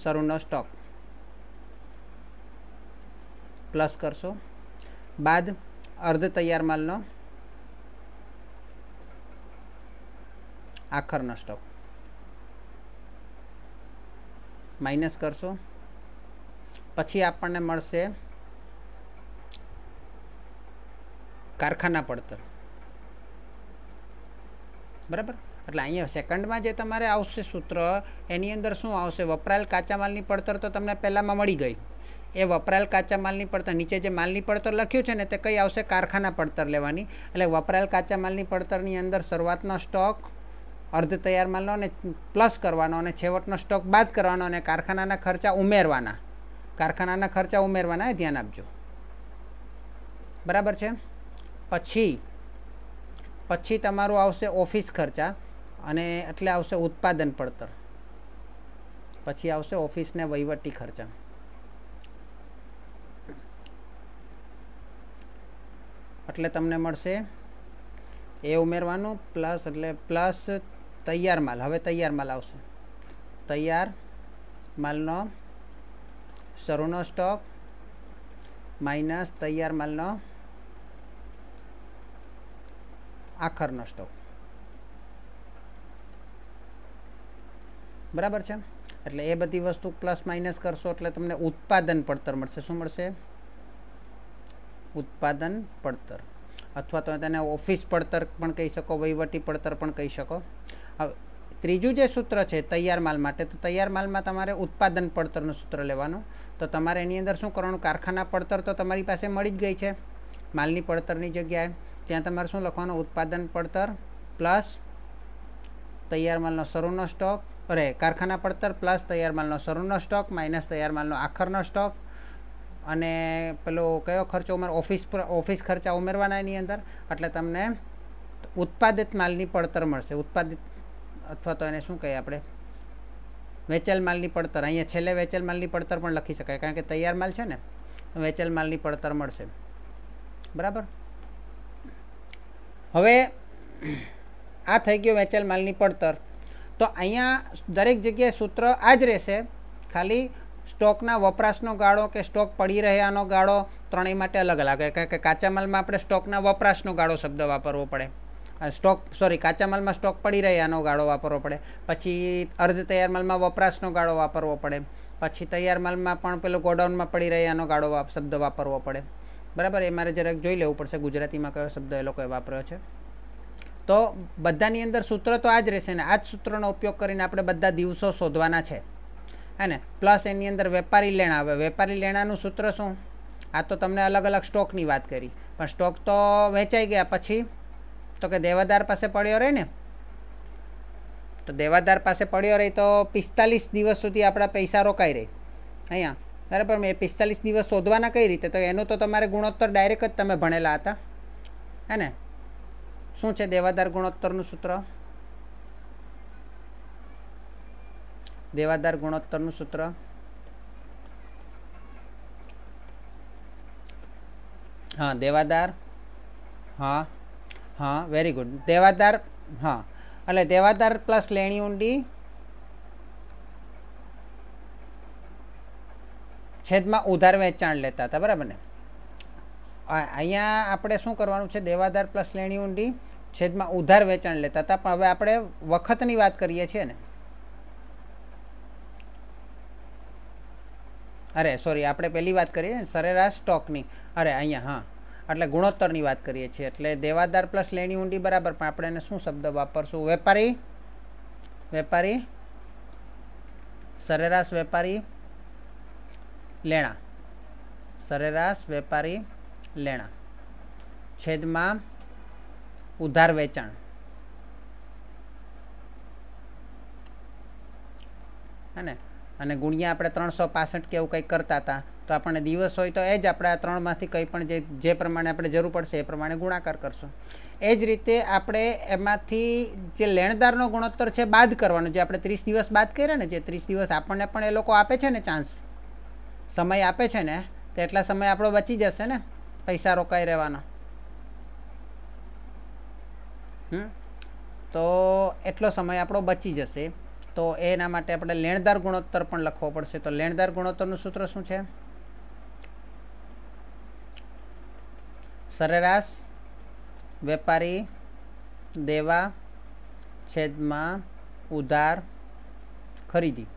શરૂનો સ્ટોક પ્લસ કરશો. બાદ અર્ધ તૈયાર માલનો આખરનો સ્ટોક માઇનસ કરશો. પછી આપણને મળશે કારખાના પડતર. બરાબર? એટલે અહીંયા સેકન્ડમાં જે તમારે આવશે સૂત્ર એની અંદર શું આવશે? વપરાયેલ કાચા માલની પડતર તો તમને પહેલાંમાં મળી ગઈ. એ વપરાયેલ કાચા માલની પડતર નીચે જે માલની પડતર લખ્યું છે ને તે કઈ આવશે? કારખાના પડતર લેવાની. એટલે વપરાયેલ કાચા માલની પડતરની અંદર શરૂઆતનો સ્ટોક અર્ધ તૈયાર માલનો અને પ્લસ કરવાનો અને છેવટનો સ્ટોક બાદ કરવાનો અને કારખાનાના ખર્ચા ઉમેરવાના. કારખાનાના ખર્ચા ઉમેરવાના, ધ્યાન આપજો. બરાબર છે? પછી તમારું આવશે ઓફિસ ખર્ચા અને એટલે આવશે ઉત્પાદન પડતર. પછી આવશે ઓફિસ ને વહીવટી ખર્ચા. એટલે તમને મળશે એ ઉમેરવાનું પ્લસ એટલે પ્લસ તૈયાર માલ. હવે તૈયાર માલ આવશે. તૈયાર માલનો શરૂનો સ્ટોક માઇનસ તૈયાર માલનો આખરનો સ્ટોક. બરાબર છે? એટલે એ બધી વસ્તુ પ્લસ માઇનસ કરશો એટલે તમને ઉત્પાદન પડતર મળશે. શું મળશે? ઉત્પાદન પડતર, અથવા તો તેને ઓફિસ પડતર પણ કહી શકો, વહીવટી પડતર પણ કહી શકો. હવે ત્રીજું જે સૂત્ર છે તૈયાર માલ માટે, તો તૈયાર માલમાં તમારે ઉત્પાદન પડતરનું સૂત્ર લેવાનું. તો તમારે એની અંદર શું કરવાનું? કારખાના પડતર તો તમારી પાસે મળી જ ગઈ છે માલની પડતરની જગ્યાએ. ત્યાં તમારે શું લખવાનું? ઉત્પાદન પડતર પ્લસ તૈયાર માલનો શરૂનો સ્ટોક, કારખાના પડતર પ્લસ તૈયાર માલનો શરૂનો સ્ટોક માઇનસ તૈયાર માલનો આખરનો સ્ટોક. અને પેલો કયો ખર્ચો ઓફિસ ખર્ચા ઉમેરવાના એની અંદર. એટલે તમને ઉત્પાદિત માલની પડતર મળશે. ઉત્પાદિત અથવા તો એને શું કહીએ આપણે? વેચેલ માલની પડતર. અહીંયા છેલ્લે વેચેલ માલની પડતર પણ લખી શકાય, કારણ કે તૈયાર માલ છે ને. વેચેલ માલની પડતર મળશે. બરાબર? હવે આ થઈ ગયો વેચેલ માલની પડતર. તો અહીંયા દરેક જગ્યાએ સૂત્ર આ જ રહેશે, ખાલી સ્ટોકના વપરાશનો ગાળો કે સ્ટોક પડી રહ્યાનો ગાળો ત્રણેય માટે અલગ અલગ. કારણ કે કાચા માલમાં આપણે સ્ટોકના વપરાશનો ગાળો શબ્દ વાપરવો પડે. કાચા માલમાં સ્ટોક પડી રહ્યાનો ગાળો વાપરવો પડે. પછી અર્ધ તૈયાર માલમાં વપરાશનો ગાળો વાપરવો પડે. પછી તૈયાર માલમાં પણ પેલો ગોડાઉનમાં પડી રહ્યાનો ગાળો શબ્દ વાપરવો પડે. બરાબર? એ મારે જરાક જોઈ લેવું પડશે ગુજરાતીમાં કયો શબ્દ એ લોકોએ વાપર્યો છે. તો બધાની અંદર સૂત્ર તો આ જ રહેશે ને. આ જ સૂત્રનો ઉપયોગ કરીને આપણે બધા દિવસો શોધવાના છે, હે ને. પ્લસ એની અંદર વેપારી લેણા. હવે વેપારી લેણાનું સૂત્ર શું? આ તો તમને અલગ અલગ સ્ટોકની વાત કરી, પણ સ્ટોક તો વેચાઈ ગયા પછી તો કે દેવાદાર પાસે પડ્યો રહે ને. તો દેવાદાર પાસે પડ્યો રહી તો 45 દિવસ સુધી આપણા પૈસા રોકાઈ રહી અહીંયા. બરાબર? મેં 45 દિવસ શોધવાના કઈ રીતે? તો એનું તો તમારે ગુણોત્તર ડાયરેક્ટ જ તમે ભણેલા હતા, હે ને. શું છે દેવાદાર ગુણોત્તરનું સૂત્ર? દેવાદાર ગુણોત્તરનું સૂત્ર હા દેવાદાર, હા વેરી ગુડ. દેવાદાર, હા, એટલે દેવાદાર પ્લસ લેણી ઊંડી છેદમાં ઉધાર વેચાણ લેતા હતા. બરાબર ને? અહીંયા આપણે શું કરવાનું છે? દેવાદાર પ્લસ લેણી ઊંડી છેદમાં ઉધાર વેચાણ લેતા હતા. પણ હવે આપણે વખતની વાત કરીએ છીએ ને. આપણે પહેલી વાત કરીએ સરેરાશ સ્ટોકની. અહીંયા હા, એટલે ગુણોત્તરની વાત કરીએ છીએ. એટલે દેવાદાર પ્લસ લેણી ઊંડી બરાબર. પણ આપણે એને શું શબ્દ વાપરશું? વેપારી સરેરાશ વેપારી લેણા. સરેરાશ વેપારી લેણા છેદમાં ઉધાર વેચાણ. હે ને? અને ગુણ્યા આપણે 365 કે એવું કંઈક કરતા હતા, તો આપણને દિવસ હોય તો એ જ આપણે આ ત્રણમાંથી કંઈ પણ જે પ્રમાણે આપણે જરૂર પડશે એ પ્રમાણે ગુણાકાર કરશું. એ જ રીતે આપણે એમાંથી જે લેણદારનો ગુણોત્તર છે બાદ કરવાનો, જે આપણે 30 દિવસ બાદ કર્યા ને, જે 30 દિવસ આપણને પણ એ લોકો આપે છે ને, ચાન્સ સમય આપે છે ને, તો એટલા સમય આપણો બચી જશે ને પૈસા રોકાઈ રહેવાનો. તો એટલો સમય આપણો બચી જશે. તો એના માટે આપણે લેણદાર ગુણોત્તર પણ લખવો પડશે. તો લેણદાર ગુણોત્તરનું સૂત્ર શું છે? સરેરાશ વેપારી દેવા છેદમાં ઉધાર ખરીદી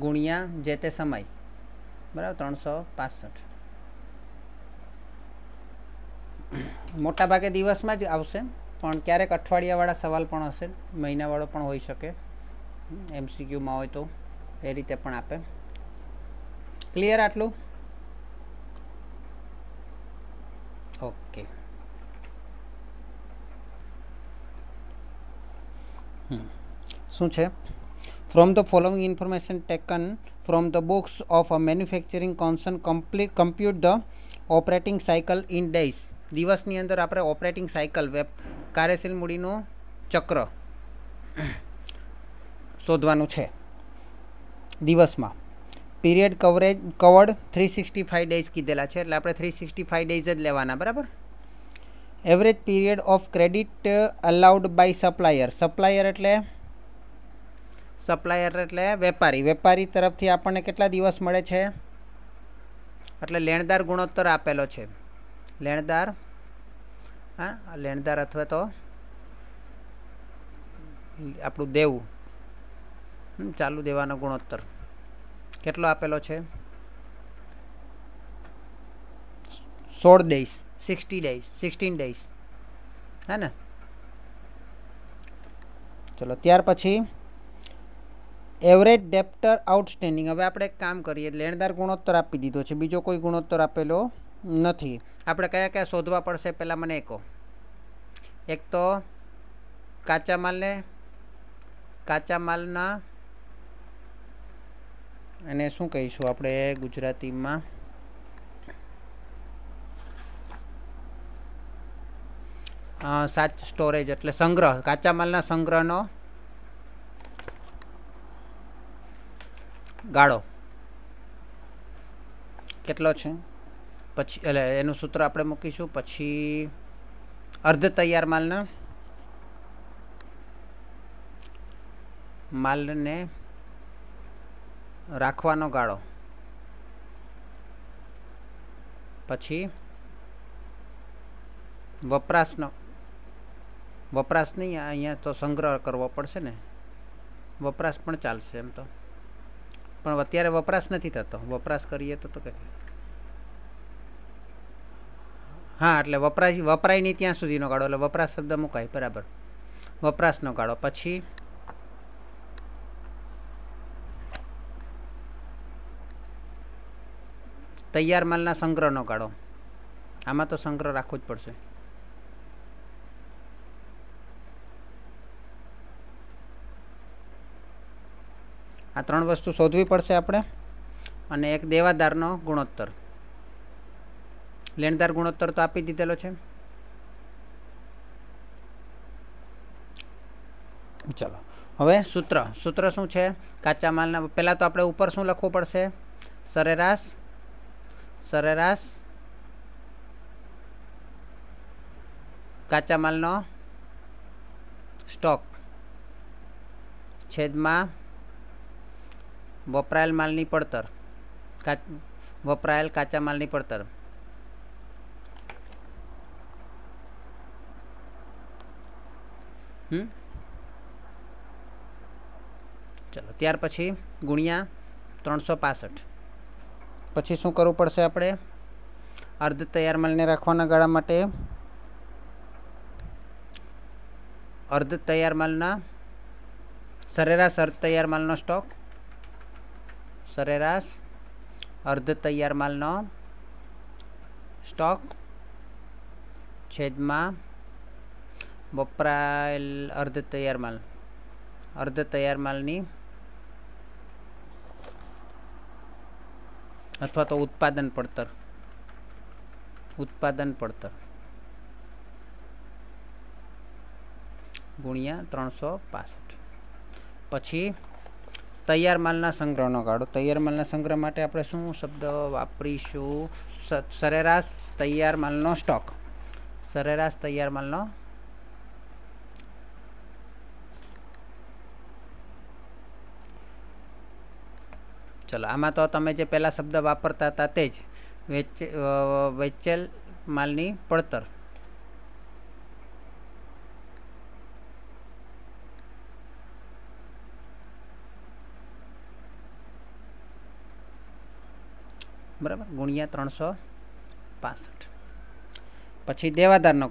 ગુણ્યા જે તે સમય, બરાબર, 365. મોટા ભાગે દિવસમાં જ આવશે, પણ ક્યારેક અઠવાડિયાવાળા સવાલ પણ હશે, મહિનાવાળો પણ હોઈ શકે, MCQમાં હોય તો એ રીતે પણ આપે. ક્લિયર આટલું? ઓકે. શું છે? From the following information taken from the books of a manufacturing concert compute the operating cycle in days. દિવસની અંદર આપણે ઓપરેટિંગ સાયકલ, કાર્યશીલ મૂડીનું ચક્ર શોધવાનું છે દિવસમાં. પીરિયડ કવર્ડ 365 ડેઝ કીધેલા છે, એટલે આપણે 365 ડેઝ જ લેવાના, બરાબર. Average period of credit allowed by supplier. Supplier એટલે વેપારી તરફથી આપણને કેટલા દિવસ મળે છે? એટલે લેણદાર ગુણોત્તર આપેલો છે. લેણદાર અથવા તો આપણું દેવું, ચાલુ દેવાનો ગુણોત્તર કેટલો આપેલો છે? 16 ડેઝ, 16 ડેઝ, હે ને? ચલો, ત્યાર પછી એવરેજ ડેપ્ટર આઉટસ્ટેન્ડિંગ. હવે આપણે એક કામ કરીએ, લેણદાર ગુણોત્તર આપી દીધો છે, બીજો કોઈ ગુણોત્તર આપેલો નથી. આપણે કયા કયા શોધવા પડશે પહેલાં મને કહો. એક તો કાચા માલના, એને શું કહીશું આપણે ગુજરાતીમાં? સ્ટોરેજ એટલે સંગ્રહ. કાચા માલના સંગ્રહનો ગાળો કેટલો છે? પછી એટલે એનું સૂત્ર આપણે મૂકીશું. પછી અર્ધ તૈયાર માલને રાખવાનો ગાળો. પછી વપરાશ નહીં, અહીંયા તો સંગ્રહ કરવો પડશે ને, વપરાશ પણ ચાલશે એમ તો, પણ અત્યારે વપરાશ નથી થતો. વપરાશ કરીએ તો કરીએ. હા, એટલે વપરાય નહીં ત્યાં સુધીનો ગાળો, એટલે વપરાશ શબ્દ મુકાય, બરાબર, વપરાશનો ગાળો. પછી તૈયાર માલના સંગ્રહનો ગાળો. આમાં તો સંગ્રહ રાખવો જ પડશે. આ ત્રણ વસ્તુ શોધવી પડશે આપણે. અને એક દેવાદારનો ગુણોત્તર. લેણદાર ગુણોત્તર તો આપી દીધેલો છે. ચલો, હવે સૂત્ર શું છે? કાચા માલના, પહેલાં તો આપણે ઉપર શું લખવું પડશે? સરેરાશ કાચા માલનો સ્ટોક છેદમાં વપરાયેલ માલની પડતર, વપરાયેલ કાચા માલની પડતર. ચલો, ત્યાર પછી ગુણ્યા 365. પછી શું કરવું પડશે આપણે? અર્ધ તૈયાર માલને રાખવાના ગાળા માટે સરેરાશ અર્ધ તૈયાર માલનો સ્ટોક, સરેરાશ અર્ધ તૈયાર માલનો સ્ટોક છેદમાં વપરાયેલ અર્ધ તૈયાર માલની अथवा तो उत्पादन પડતર गुणिया 365 પછી તૈયાર માલના સંગ્રહનો ગાળો તૈયાર માલના સંગ્રહ માટે આપણે શું શબ્દ વાપરીશું સરેરાશ તૈયાર માલનો સ્ટોક સરેરાશ તૈયાર માલનો चलो आमा तो तमे जे पहला शब्द वापरता था तेज वेचेल मालनी पड़तर बराबर गुणिया 365 पछी देवादारनो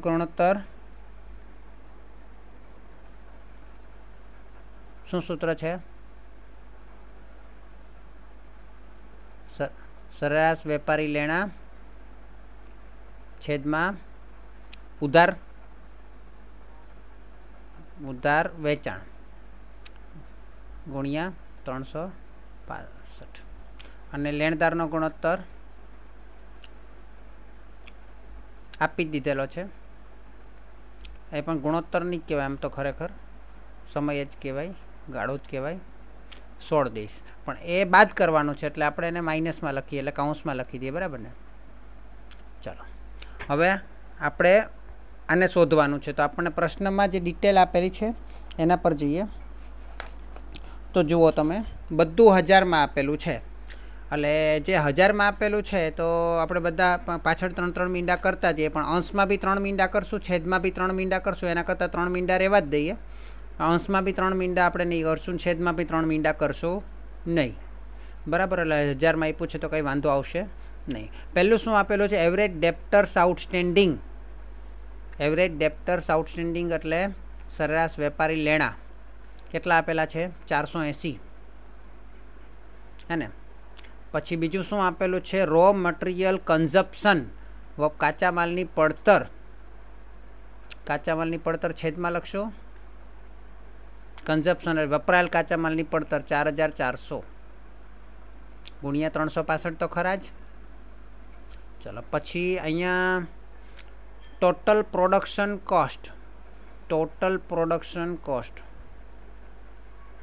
गुणोत्तर शुं सूत्र है सरेराश वेपारी लेना छेद में उधार वेचाण गुणिया 365 अने लेणदारनो गुणोत्तर आपी दीधेलो छे ए पण गुणोत्तर नहीं कहेवाय आम तो खरेखर समय ज कहेवाय गाळो ज कहेवाय 16 दईश पण ए बाद करवानुं छे एटले आपणे एने माइनस में लखीए एटले काउंस में लखी दीए बराबर ने। चलो हवे आपणे आने शोधवानुं छे तो आपणे प्रश्न में जे डिटेल आपेली छे एना पर जईए तो जुओ तमे बधुं 1000 में आपेलुं छे एटले जे 1000 में आपेलुं छे तो आपणे बधा पाछळ 3-3 मींडा करता जईए पण अंश में भी 3 मींडा करशुं छेद में भी 3 मींडा करशुं एना करता 3 मींडा रहेवा ज दईए अंश में भी 3 मींडा आपणे नहीं करशुं छेद में भी 3 मींडा करशुं नहीं बराबर एटले 1000 में आप्युं छे तो कई वांधो आवशे नहीं। पहेलुं शुं आपेलुं छे एवरेज डेप्टर्स आउटस्टेन्डिंग एटले सरेराश वेपारी लेणा केटला आपेला छे 480 है ने। पछी बीजुं शुं आपेलुं छे रॉ मटीरियल कन्जप्शन काचा मालनी पड़तर छेद में लखशो कन्जप्शन वपराયેલ काचा मालनी पड़तर 4400 गुणिया 365 तो खरा ज। चलो पछी अहींया टोटल प्रोडक्शन कॉस्ट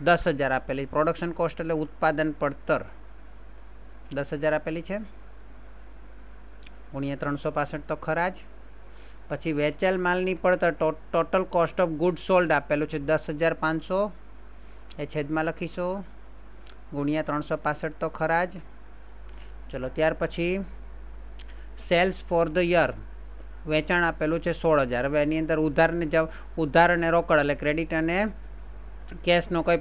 10,000 आपेली प्रोडक्शन कॉस्ट एटले उत्पादन पड़तर 10,000 आपेली छे गुणिया 365 तो खरा ज। पछी वेचेल मालनी पड़तर total cost of good sold आपेलू है 10,500 ए छेद में लखीशो गुणिया 365 तो खरा ज। चलो त्यार पछी सेल्स फॉर द ईयर वेचाण आपेलू है 16,000 हवे एनी अंदर उधार ने रोकड़ एटले क्रेडिट अने केशनो कोई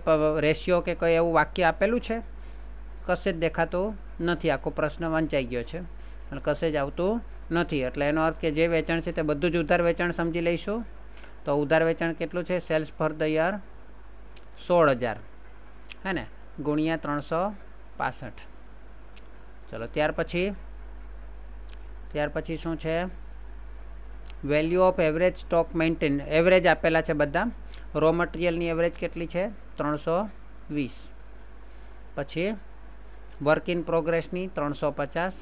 रेशियो के कोई एवुं वाक्य आपेलू है कशे ज देखातो नथी आखो प्रश्न वंचाई गयो छे अने कशे ज आवतुं नहीं एटले एनो अर्थ के जे वेचाण छे ते बधुं ज उधार वेचाण समझी लईशुं तो उधार वेचाण केटलुं छे सेल्स फॉर द ईयर 16,000 है ने गुणिया 365। चलो त्यार पछी शुं छे value of average stock maintain average आपेला छे बधा रॉ मटीरियल नी एवरेज केटली छे 320 पछी वर्क इन प्रोग्रेस नी 350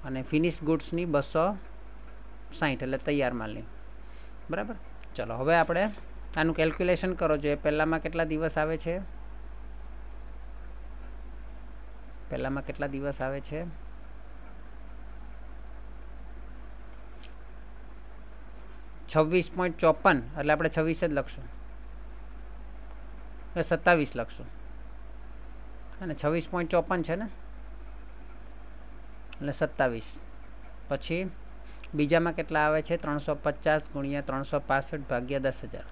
અને ફિનિશ ગુડ્સની 260 એટલે તૈયાર માલની બરાબર। ચલો હવે આપણે આનું કેલ્ક્યુલેશન કરો જોઈએ પહેલામાં કેટલા દિવસ આવે છે 26.54 એટલે આપણે 26 જ લખશું 27 લખશું અને 26.54 છે ને એટલે 27 પછી બીજામાં કેટલા આવે છે 350 ગુણ્યા 365 ભાગ્યા 10,000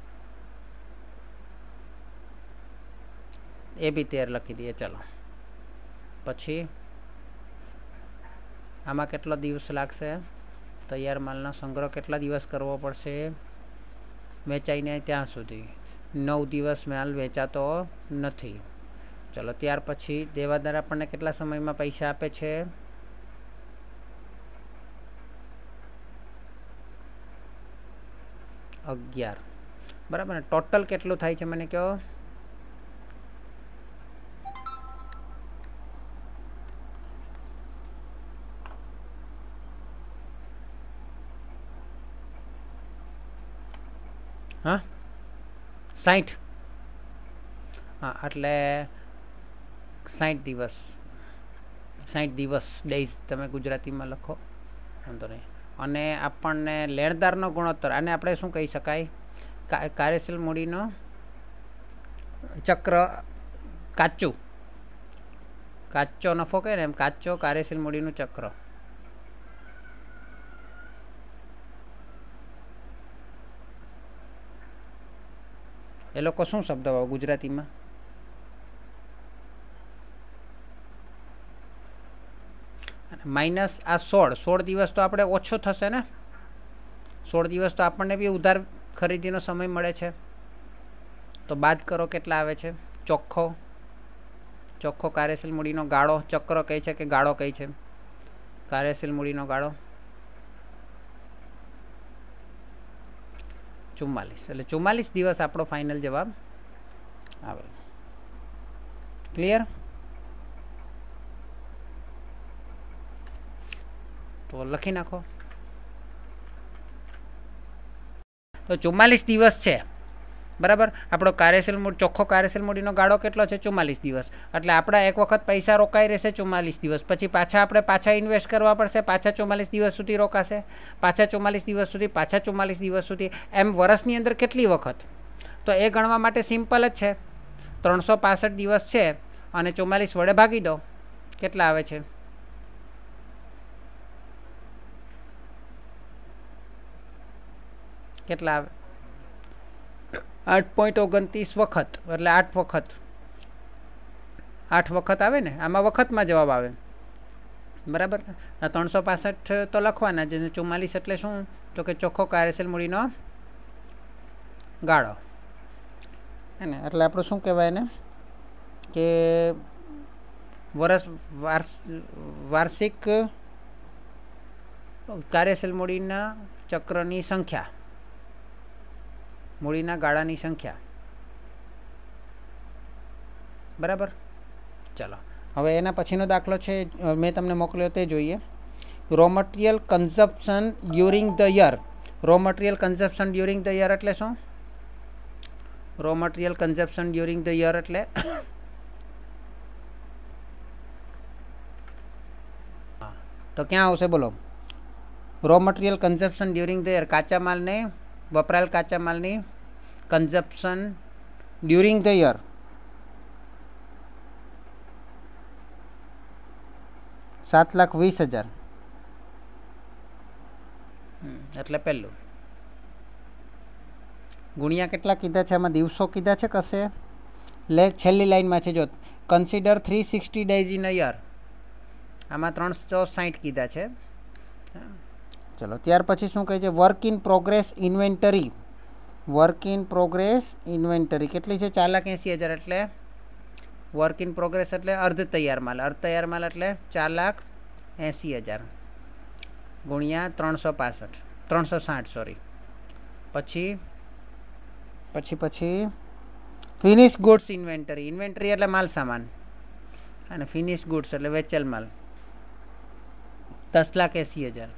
એ બી 13 લખી દઈએ। ચલો પછી આમાં કેટલો દિવસ લાગશે તૈયાર માલનો સંગ્રહ કેટલા દિવસ કરવો પડશે વેચાઈને ત્યાં સુધી 9 દિવસ માલ વેચાતો નથી। ચલો ત્યાર પછી દેવાદાર આપણને કેટલા સમયમાં પૈસા આપે છે 11 बराबर ने टोटल केटलू थाय छे मने कहो હા 60 હા એટલે 60 દિવસ 60 દિવસ ડેઝ તમે ગુજરાતીમાં લખો વાંધો નહીં. અને આપણને લેણદારનો ગુણોત્તર આને આપણે શું કહી શકાય કાર્યશીલ મૂડીનો ચક્ર કાચો નફો કહે ને એમ કાચો કાર્યશીલ મૂડીનું ચક્ર. એ લોકો શું શબ્દ ગુજરાતીમાં માઇનસ આ 16 દિવસ તો આપણે ઓછો થશે ને. 16 દિવસ તો આપણને બી ઉધાર ખરીદીનો સમય મળે છે તો બાદ કરો કેટલા આવે છે. ચોખ્ખો કાર્યશીલ મૂડીનો ગાળો ચક્ર કહે છે કે ગાળો કહે છે. કાર્યશીલ મૂડીનો ગાળો 44 એટલે 44 દિવસ આપણો ફાઇનલ જવાબ આવે. ક્લિયર? તો લખી નાખો. તો 44 દિવસ છે બરાબર. આપણો ચોખ્ખો કાર્યશીલ મૂડીનો ગાળો કેટલો છે 44 દિવસ. એટલે આપણા એક વખત પૈસા રોકાઈ રહેશે 44 દિવસ, પછી પાછા ઇન્વેસ્ટ કરવા પડશે, પાછા 44 દિવસ સુધી રોકાશે, પાછા 44 દિવસ સુધી, પાછા 44 દિવસ સુધી, એમ વર્ષની અંદર કેટલી વખત. તો એ ગણવા માટે સિમ્પલ જ છે. 365 દિવસ છે અને 44 વડે ભાગી દો કેટલા આવે છે. કેટલા આવે 8.29 વખત એટલે 8 વખત આવે ને. આમાં વખતમાં જવાબ આવે બરાબર. 365 તો લખવાના જ. 44 એટલે શું તો કે ચોખ્ખો કાર્યશીલ મૂડીનો ગાળો હે ને. એટલે આપણું શું કહેવાય ને કે વાર્ષિક કાર્યશીલ મૂડીના ચક્રની સંખ્યા, મૂડીના ગાળાની સંખ્યા બરાબર. ચાલો હવે એના પછીનો દાખલો છે મેં તમને મોકલ્યો તે જોઈએ. Raw material consumption during the year. Raw material consumption during the year એટલે શું? Raw material consumption during the year એટલે તો ક્યાં આવશે બોલો? Raw material consumption during the year કાચા માલને વપરાયેલ કાચા માલની કન્ઝપ્શન ડ્યુરિંગ ધ યર 7,20,000 એટલે પહેલું ગુણ્યા કેટલા કીધા છે આમાં? દિવસો કીધા છે કશે? છેલ્લી લાઈનમાં છે જો consider 360 days in a year. આમાં 360 કીધા છે. ચલો ત્યાર પછી શું કહે છે? Work in progress inventory. Work in progress inventory કેટલી છે? 4,80,000 એટલે વર્ક ઇન પ્રોગ્રેસ એટલે અર્ધ તૈયાર માલ. અર્ધ તૈયાર માલ એટલે 4,80,000 ગુણ્યા 360 સોરી. પછી ફિનિશ ગુડ્સ ઇન્વેન્ટરી. ઇન્વેન્ટરી એટલે માલ સામાન અને ફિનિશ ગુડ્સ એટલે વેચેલ માલ 10,80,000.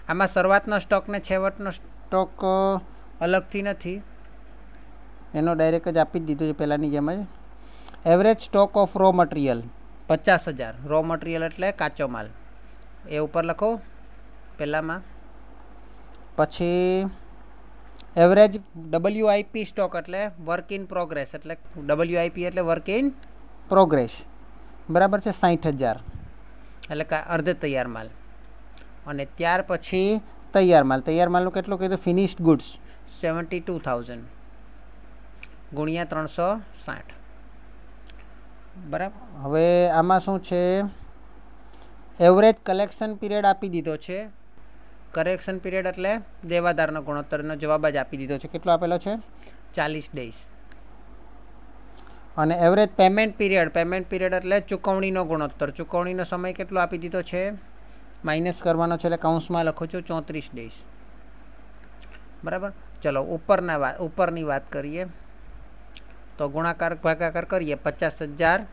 આમાં શરૂઆતનો સ્ટોક ને છેવટનો સ્ટોક અલગથી નથી, એનો ડાયરેક્ટ જ આપી જ દીધો છે પહેલાંની જેમ જ. Average stock of raw material 50,000. Raw material એટલે કાચો માલ એ ઉપર લખો પહેલાંમાં. પછી એવરેજ WIP સ્ટોક એટલે વર્ક ઇન પ્રોગ્રેસ એટલે WIP એટલે વર્ક ઇન પ્રોગ્રેસ બરાબર છે 60,000 એટલે અર્ધ તૈયાર માલ. અને ત્યાર પછી તૈયાર માલનું કેટલું કીધું? ફિનિશ્ડ ગુડ્સ 72,000 ગુણ્યા 360 બરાબર. હવે આમાં શું છે? એવરેજ કલેક્શન પીરિયડ આપી દીધો છે. કરેક્શન પીરિયડ એટલે દેવાદારનો ગુણોત્તરનો જવાબ જ આપી દીધો છે. કેટલો આપેલો છે? 40 ડેઝ. અને એવરેજ પેમેન્ટ પીરિયડ એટલે ચૂકવણીનો ગુણોત્તર. ચૂકવણીનો સમય કેટલો આપી દીધો છે? માઇનસ કરવાનો છે એટલે કૌંસમાં લખું છું 34 ડેઝ બરાબર. ચલો ઉપરની વાત કરીએ તો ગુણાકાર ભાગાકાર કરીએ. 50,000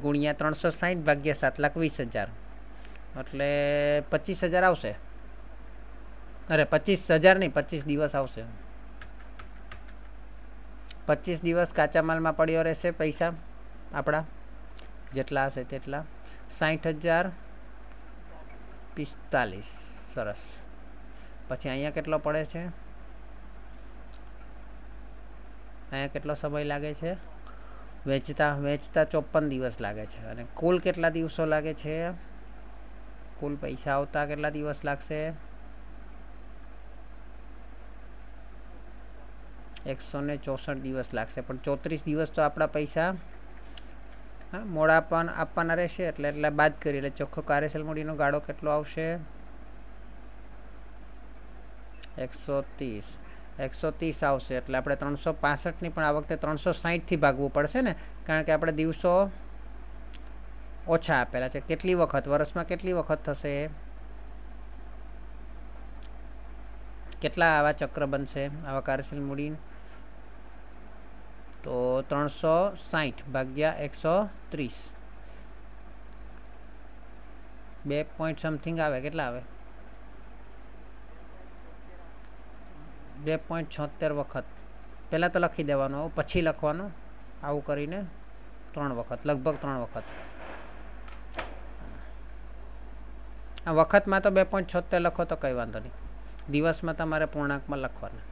ગુણ્યા 360 ભાગ્યા 7,20,000 એટલે 25,000 આવશે. અરે 25,000 નહીં 25 દિવસ આવશે. 25 દિવસ કાચા માલમાં પડ્યો રહેશે પૈસા આપણા જેટલા હશે તેટલા 60,045 સરસ. પછી અહીંયા કેટલો પડે છે, અહીંયા કેટલો સમય લાગે છે વેચતા 54 દિવસ લાગે છે. અને કુલ કેટલા દિવસો લાગે છે, કુલ પૈસા આવતા કેટલા દિવસ લાગશે, 164 દિવસ લાગશે. પણ 34 દિવસ તો આપણા પૈસા મોડા પણ આપવાના રહેશે, એટલે બાદ કરી એટલે ચોખ્ખો કાર્યશીલ મૂડીનો ગાળો કેટલો આવશે, 130 આવશે. એટલે આપણે 365ની પણ આ વખતે 360થી ભાગવું પડશે ને, કારણ કે આપણે દિવસો ઓછા આપેલા છે. કેટલી વખત વર્ષમાં કેટલી વખત થશે, કેટલા આવા ચક્ર બનશે આવા કાર્યશીલ મૂડી, તો 360 ભાગ્યા 130 2 પોઈન્ટ સમથિંગ આવે, કેટલા આવે, 2.76 વખત. પહેલાં તો લખી દેવાનું, પછી લખવાનું આવું કરીને 3 વખત, લગભગ 3 વખત. આ વખતમાં તો 2.76 લખો તો કંઈ વાંધો નહીં, દિવસમાં તમારે પૂર્ણાંકમાં લખવાના.